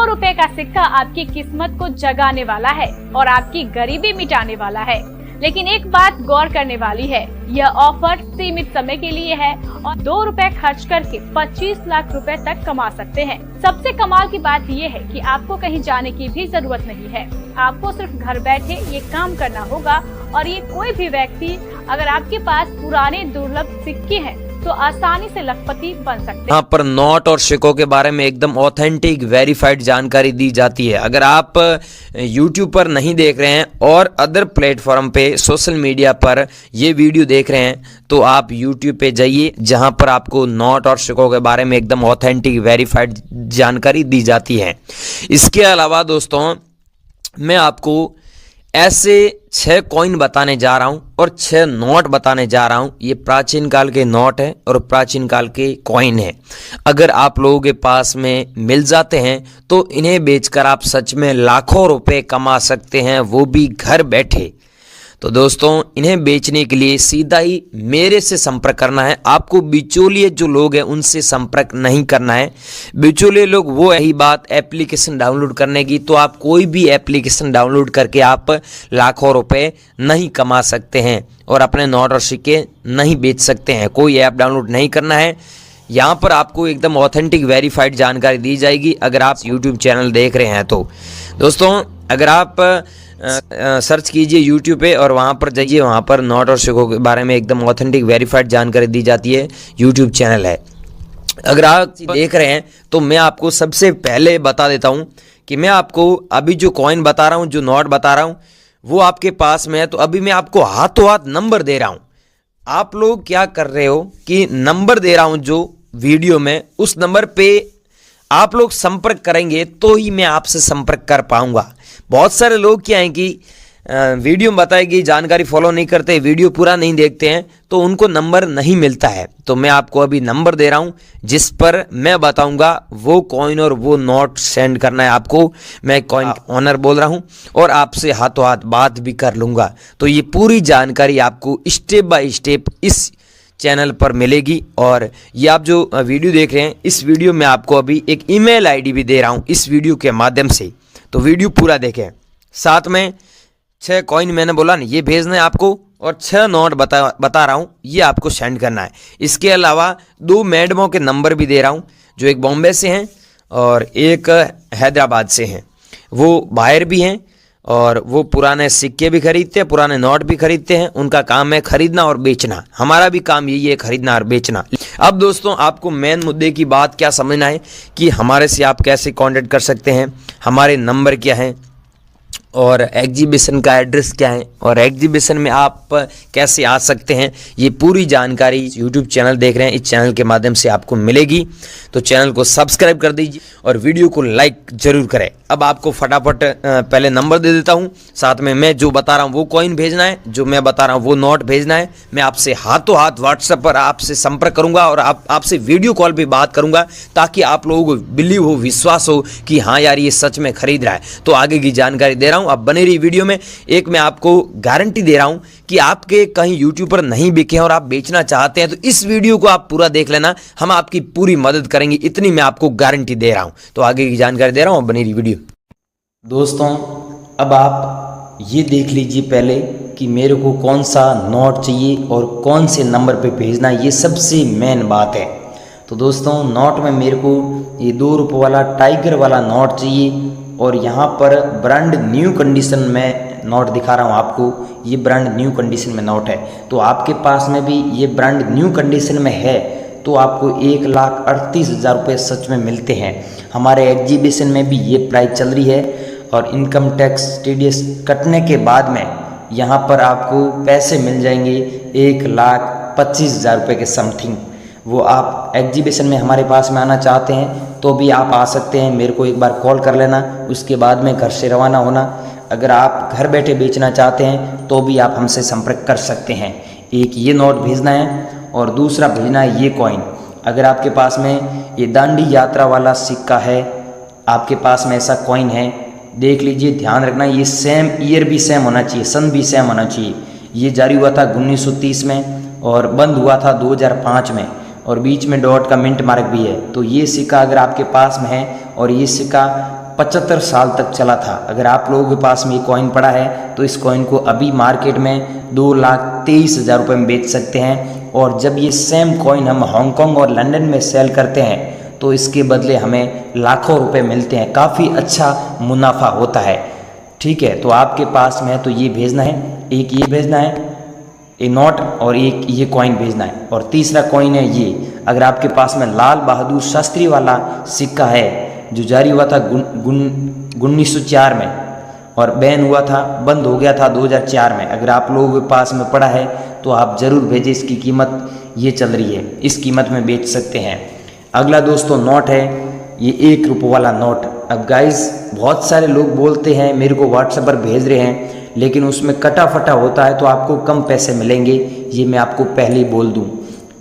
₹2 का सिक्का आपकी किस्मत को जगाने वाला है और आपकी गरीबी मिटाने वाला है। लेकिन एक बात गौर करने वाली है, यह ऑफर सीमित समय के लिए है और ₹2 खर्च करके 25 लाख रुपए तक कमा सकते हैं। सबसे कमाल की बात यह है कि आपको कहीं जाने की भी जरूरत नहीं है। आपको सिर्फ घर बैठे ये काम करना होगा और ये कोई भी व्यक्ति, अगर आपके पास पुराने दुर्लभ सिक्के हैं तो आसानी से लखपति बन सकते हैं। यहाँ पर नोट और सिक्कों के बारे में एकदम ऑथेंटिक वेरीफाइड जानकारी दी जाती है। अगर आप YouTube पर नहीं देख रहे हैं और अदर प्लेटफॉर्म पे सोशल मीडिया पर ये वीडियो देख रहे हैं तो आप YouTube पे जाइए, जहाँ पर आपको नोट और सिक्कों के बारे में एकदम ऑथेंटिक वेरीफाइड जानकारी दी जाती है। इसके अलावा दोस्तों, मैं आपको ऐसे 6 कॉइन बताने जा रहा हूं और 6 नोट बताने जा रहा हूं। ये प्राचीन काल के नोट है और प्राचीन काल के कॉइन है। अगर आप लोगों के पास में मिल जाते हैं तो इन्हें बेचकर आप सच में लाखों रुपए कमा सकते हैं, वो भी घर बैठे। तो दोस्तों, इन्हें बेचने के लिए सीधा ही मेरे से संपर्क करना है। आपको बिचौलिए जो लोग हैं उनसे संपर्क नहीं करना है। बिचौलिए लोग वो यही बात एप्लीकेशन डाउनलोड करने की, तो आप कोई भी एप्लीकेशन डाउनलोड करके आप लाखों रुपए नहीं कमा सकते हैं और अपने नोट और सिक्के नहीं बेच सकते हैं। कोई ऐप डाउनलोड नहीं करना है। यहाँ पर आपको एकदम ऑथेंटिक वेरीफाइड जानकारी दी जाएगी अगर आप यूट्यूब चैनल देख रहे हैं तो। दोस्तों, अगर आप सर्च कीजिए YouTube पे और वहाँ पर जाइए, वहाँ पर नोट और सिक्कों के बारे में एकदम ऑथेंटिक वेरीफाइड जानकारी दी जाती है। YouTube चैनल है। अगर आप देख रहे हैं तो मैं आपको सबसे पहले बता देता हूँ कि मैं आपको अभी जो कॉइन बता रहा हूँ, जो नोट बता रहा हूँ, वो आपके पास में है। तो अभी मैं आपको हाथों हाथ नंबर दे रहा हूँ। आप लोग क्या कर रहे हो कि नंबर दे रहा हूँ जो वीडियो में, उस नंबर पे आप लोग संपर्क करेंगे तो ही मैं आपसे संपर्क कर पाऊंगा। बहुत सारे लोग क्या हैं कि वीडियो में बताई गई जानकारी फॉलो नहीं करते, वीडियो पूरा नहीं देखते हैं, तो उनको नंबर नहीं मिलता है। तो मैं आपको अभी नंबर दे रहा हूं जिस पर मैं बताऊंगा वो कॉइन और वो नोट सेंड करना है आपको। मैं कॉइन ऑनर बोल रहा हूं और आपसे हाथों हाथ बात भी कर लूंगा। तो ये पूरी जानकारी आपको स्टेप बाय स्टेप इस चैनल पर मिलेगी। और ये आप जो वीडियो देख रहे हैं, इस वीडियो में आपको अभी एक ईमेल आईडी भी दे रहा हूं इस वीडियो के माध्यम से। तो वीडियो पूरा देखें। साथ में 6 कॉइन मैंने बोला ना, ये भेजना है आपको, और 6 नोट बता रहा हूं, ये आपको सेंड करना है। इसके अलावा 2 मैडमों के नंबर भी दे रहा हूं, जो एक बॉम्बे से हैं और एक हैदराबाद से हैं। वो बाहर भी हैं और वो पुराने सिक्के भी खरीदते हैं, पुराने नोट भी खरीदते हैं। उनका काम है खरीदना और बेचना। हमारा भी काम यही है, खरीदना और बेचना। अब दोस्तों, आपको मेन मुद्दे की बात क्या समझना है कि हमारे से आप कैसे कांटेक्ट कर सकते हैं, हमारे नंबर क्या हैं और एग्जीबिशन का एड्रेस क्या है और एग्जीबिशन में आप कैसे आ सकते हैं। ये पूरी जानकारी यूट्यूब चैनल देख रहे हैं, इस चैनल के माध्यम से आपको मिलेगी। तो चैनल को सब्सक्राइब कर दीजिए और वीडियो को लाइक जरूर करें। अब आपको फटाफट पहले नंबर दे देता हूं, साथ में मैं जो बता रहा हूं वो कॉइन भेजना है, जो मैं बता रहा हूं वो नोट भेजना है। मैं आपसे हाथों हाथ व्हाट्सएप पर आपसे संपर्क करूंगा और आपसे वीडियो कॉल पे बात करूंगा, ताकि आप लोगों को बिलीव हो, विश्वास हो कि हाँ यार ये सच में खरीद रहा है। तो आगे की जानकारी दे रहा हूं, आप बने रही वीडियो में। एक मैं आपको गारंटी दे रहा हूं कि आपके कहीं यूट्यूब पर नहीं बिके और आप बेचना चाहते हैं तो इस वीडियो को आप पूरा देख लेना, हम आपकी पूरी मदद करेंगे, इतनी मैं आपको गारंटी दे रहा हूं। तो आगे की जानकारी दे रहा हूं, बनी रही वीडियो। दोस्तों, अब आप ये देख लीजिए पहले कि मेरे को कौन सा नोट चाहिए और कौन से नंबर पे भेजना है, ये सबसे मेन बात है। तो दोस्तों, नोट में मेरे को ये ₹2 वाला टाइगर वाला नोट चाहिए और यहाँ पर ब्रांड न्यू कंडीशन में नोट दिखा रहा हूँ आपको। ये ब्रांड न्यू कंडीशन में नोट है। तो आपके पास में भी ये ब्रांड न्यू कंडीशन में है तो आपको 1,38,000 रुपये सच में मिलते हैं। हमारे एग्जीबिशन में भी ये प्राइस चल रही है और इनकम टैक्स TDS कटने के बाद में यहाँ पर आपको पैसे मिल जाएंगे 1,25,000 रुपये के समथिंग। वो आप एग्जीबिशन में हमारे पास में आना चाहते हैं तो भी आप आ सकते हैं, मेरे को एक बार कॉल कर लेना, उसके बाद में घर से रवाना होना। अगर आप घर बैठे बेचना चाहते हैं तो भी आप हमसे संपर्क कर सकते हैं। एक ये नोट भेजना है और दूसरा भेजना है ये कॉइन। अगर आपके पास में ये दांडी यात्रा वाला सिक्का है, आपके पास में ऐसा कॉइन है, देख लीजिए, ध्यान रखना, ये सेम ईयर भी सेम होना चाहिए, सन भी सेम होना चाहिए। ये जारी हुआ था 1930 में और बंद हुआ था 2005 में और बीच में डॉट का मिंट मार्क भी है। तो ये सिक्का अगर आपके पास में है और ये सिक्का 75 साल तक चला था। अगर आप लोगों के पास में ये कॉइन पड़ा है तो इस कॉइन को अभी मार्केट में 2,23,000 रुपये में बेच सकते हैं। और जब ये सेम कॉइन हम हांगकांग और लंदन में सेल करते हैं तो इसके बदले हमें लाखों रुपए मिलते हैं, काफ़ी अच्छा मुनाफा होता है। ठीक है, तो आपके पास में है तो ये भेजना है, एक ये भेजना है ये नोट, और एक ये कॉइन भेजना है। और तीसरा कॉइन है ये, अगर आपके पास में लाल बहादुर शास्त्री वाला सिक्का है जो जारी हुआ था 1904 में और बैन हुआ था, बंद हो गया था 2004 में, अगर आप लोगों के पास में पड़ा है तो आप ज़रूर भेजें। इसकी कीमत ये चल रही है, इस कीमत में बेच सकते हैं। अगला दोस्तों नोट है ये 1 रुपये वाला नोट। अब गाइस बहुत सारे लोग बोलते हैं मेरे को व्हाट्सएप पर भेज रहे हैं, लेकिन उसमें कटा फटा होता है तो आपको कम पैसे मिलेंगे, ये मैं आपको पहले ही बोल दूं।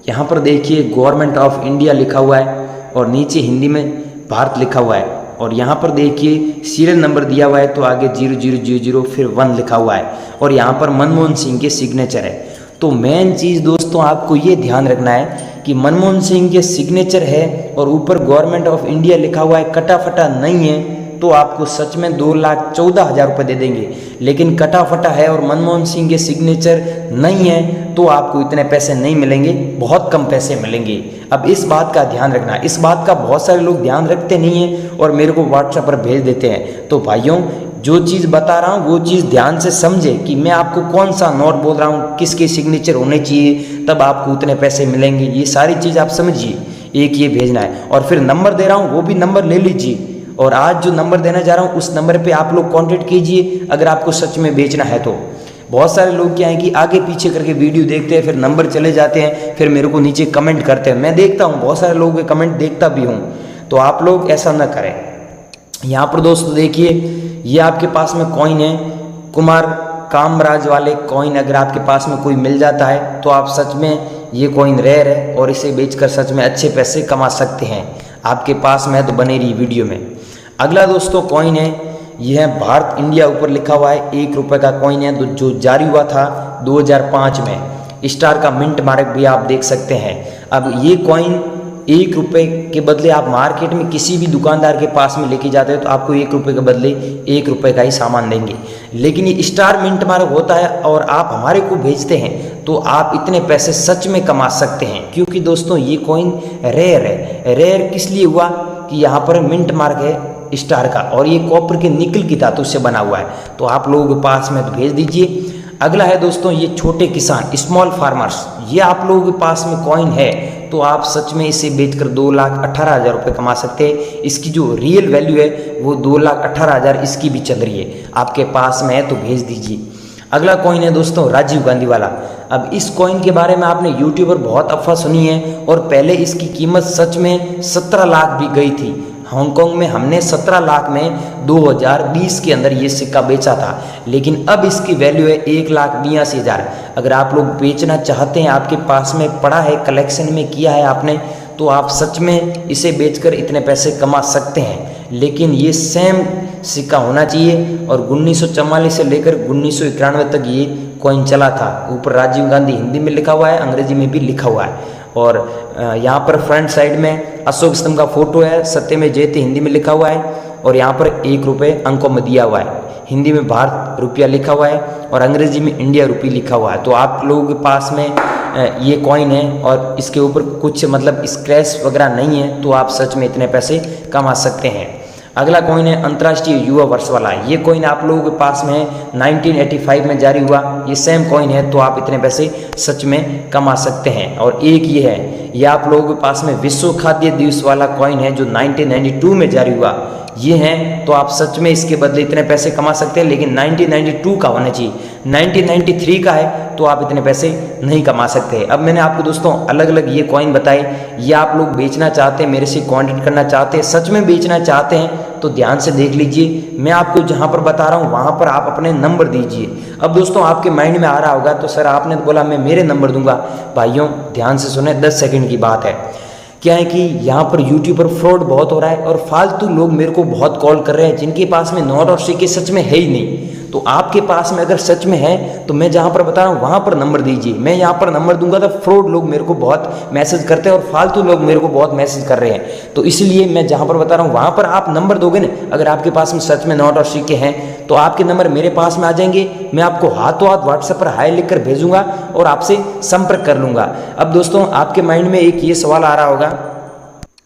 यहाँ पर देखिए गवर्नमेंट ऑफ इंडिया लिखा हुआ है और नीचे हिंदी में भारत लिखा हुआ है, और यहाँ पर देखिए सीरियल नंबर दिया हुआ है तो आगे 0000 फिर 1 लिखा हुआ है, और यहाँ पर मनमोहन सिंह के सिग्नेचर है। तो मेन चीज़ दोस्तों आपको ये ध्यान रखना है कि मनमोहन सिंह के सिग्नेचर है और ऊपर गवर्नमेंट ऑफ इंडिया लिखा हुआ है, कटा फटा नहीं है तो आपको सच में 2,14,000 रुपये दे देंगे। लेकिन कटा फटा है और मनमोहन सिंह के सिग्नेचर नहीं है तो आपको इतने पैसे नहीं मिलेंगे, बहुत कम पैसे मिलेंगे। अब इस बात का ध्यान रखना, इस बात का बहुत सारे लोग ध्यान रखते नहीं हैं और मेरे को व्हाट्सएप पर भेज देते हैं। तो भाइयों जो चीज़ बता रहा हूँ वो चीज़ ध्यान से समझे कि मैं आपको कौन सा नोट बोल रहा हूँ, किसके सिग्नेचर होने चाहिए तब आपको उतने पैसे मिलेंगे, ये सारी चीज़ आप समझिए। एक ये भेजना है और फिर नंबर दे रहा हूँ वो भी नंबर ले लीजिए, और आज जो नंबर देना जा रहा हूँ उस नंबर पे आप लोग कांटेक्ट कीजिए अगर आपको सच में बेचना है तो। बहुत सारे लोग क्या है कि आगे पीछे करके वीडियो देखते हैं, फिर नंबर चले जाते हैं, फिर मेरे को नीचे कमेंट करते हैं। मैं देखता हूँ बहुत सारे लोगों के कमेंट देखता भी हूँ, तो आप लोग ऐसा ना करें। यहाँ पर दोस्तों देखिए ये आपके पास में कॉइन है कुमार कामराज वाले कॉइन, अगर आपके पास में कोई मिल जाता है तो आप सच में ये कॉइन रेयर है और इसे बेचकर सच में अच्छे पैसे कमा सकते हैं। आपके पास में है तो बने रही वीडियो में। अगला दोस्तों कॉइन है यह है भारत इंडिया, ऊपर लिखा हुआ है 1 रुपये का कॉइन है जो जारी हुआ था 2005 में। स्टार का मिंट मार्क भी आप देख सकते हैं। अब ये कॉइन 1 रुपये के बदले आप मार्केट में किसी भी दुकानदार के पास में लेके जाते हैं तो आपको 1 रुपये के बदले 1 रुपये का ही सामान देंगे। लेकिन ये स्टार मिंट मार्क होता है और आप हमारे को भेजते हैं तो आप इतने पैसे सच में कमा सकते हैं, क्योंकि दोस्तों ये कॉइन रेयर है। रेयर किस लिए हुआ कि यहाँ पर मिंट मार्क है स्टार का और ये कॉपर के निकल की धातु से बना हुआ है, तो आप लोगों के पास में तो भेज दीजिए। अगला है दोस्तों ये छोटे किसान स्मॉल फार्मर्स, ये आप लोगों के पास में कॉइन है तो आप सच में इसे बेचकर 2,18,000 रुपये कमा सकते हैं। इसकी जो रियल वैल्यू है वो 2,18,000 इसकी भी चल रही है, आपके पास में है तो भेज दीजिए। अगला कॉइन है दोस्तों राजीव गांधी वाला। अब इस कॉइन के बारे में आपने यूट्यूब पर बहुत अफवाह सुनी है और पहले इसकी कीमत सच में 17 लाख भी गई थी। हांगकांग में हमने 17 लाख में 2020 के अंदर ये सिक्का बेचा था, लेकिन अब इसकी वैल्यू है 1,82,000। अगर आप लोग बेचना चाहते हैं, आपके पास में पड़ा है, कलेक्शन में किया है आपने, तो आप सच में इसे बेचकर इतने पैसे कमा सकते हैं। लेकिन ये सेम सिक्का होना चाहिए और 1944 से लेकर 1991 तक ये कॉइन चला था। ऊपर राजीव गांधी हिंदी में लिखा हुआ है, अंग्रेजी में भी लिखा हुआ है, और यहाँ पर फ्रंट साइड में अशोक स्तंभ का फोटो है, सत्यमेव जयते हिंदी में लिखा हुआ है, और यहाँ पर 1 रुपये अंकों में दिया हुआ है। हिंदी में भारत रुपया लिखा हुआ है और अंग्रेजी में इंडिया रुपी लिखा हुआ है। तो आप लोगों के पास में ये कॉइन है और इसके ऊपर कुछ मतलब स्क्रैच वगैरह नहीं है, तो आप सच में इतने पैसे कमा सकते हैं। अगला कॉइन है अंतर्राष्ट्रीय युवा वर्ष वाला। ये कॉइन आप लोगों के पास में है 1985 में जारी हुआ, ये सेम कॉइन है, तो आप इतने पैसे सच में कमा सकते हैं। और एक ये है, ये आप लोगों के पास में विश्व खाद्य दिवस वाला कॉइन है जो 1992 में जारी हुआ, ये हैं, तो आप सच में इसके बदले इतने पैसे कमा सकते हैं। लेकिन 1992 का होना चाहिए, 1993 का है तो आप इतने पैसे नहीं कमा सकते। अब मैंने आपको दोस्तों अलग अलग ये कॉइन बताए, ये आप लोग बेचना चाहते हैं, मेरे से कांटेक्ट करना चाहते हैं, सच में बेचना चाहते हैं तो ध्यान से देख लीजिए। मैं आपको जहाँ पर बता रहा हूँ वहाँ पर आप अपने नंबर दीजिए। अब दोस्तों आपके माइंड में आ रहा होगा तो सर आपने तो बोला मैं मेरे नंबर दूंगा। भाइयों ध्यान से सुने, 10 सेकंड की बात है। क्या है कि यहाँ पर यूट्यूब पर फ्रॉड बहुत हो रहा है और फालतू लोग मेरे को बहुत कॉल कर रहे हैं जिनके पास में नोट और सिक्के सच में है ही नहीं। तो आपके पास में अगर सच में है तो मैं जहाँ पर बता रहा हूँ वहाँ पर नंबर दीजिए। मैं यहाँ पर नंबर दूंगा तो फ्रॉड लोग मेरे को बहुत मैसेज करते हैं और फालतू लोग मेरे को बहुत मैसेज कर रहे हैं। तो इसलिए मैं जहाँ पर बता रहा हूँ वहाँ पर आप नंबर दोगे ना, अगर आपके पास में सच में नोट और सिक्के हैं तो आपके नंबर मेरे पास में आ जाएंगे। मैं आपको हाथों हाथ व्हाट्सएप पर हाय लिख कर भेजूंगा और आपसे संपर्क कर लूँगा। अब दोस्तों आपके माइंड में एक ये सवाल आ रहा होगा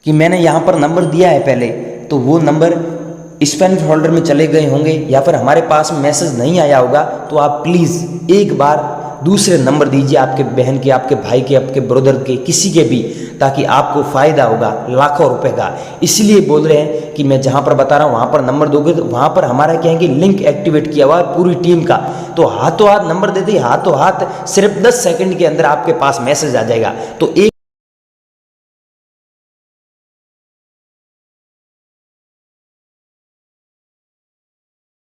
कि मैंने यहाँ पर नंबर दिया है पहले, तो वो नंबर स्पैम फोल्डर में चले गए होंगे या फिर हमारे पास में मैसेज नहीं आया होगा। तो आप प्लीज़ एक बार दूसरे नंबर दीजिए, आपके बहन के, आपके भाई के, आपके ब्रदर के, किसी के भी, ताकि आपको फ़ायदा होगा लाखों रुपए का। इसलिए बोल रहे हैं कि मैं जहाँ पर बता रहा हूँ वहाँ पर नंबर दोगे तो वहाँ पर हमारा क्या है कि लिंक एक्टिवेट किया हुआ है पूरी टीम का। तो हाथों हाथ नंबर देते ही हाथों हाथ सिर्फ 10 सेकंड के अंदर आपके पास मैसेज आ जाएगा। तो एक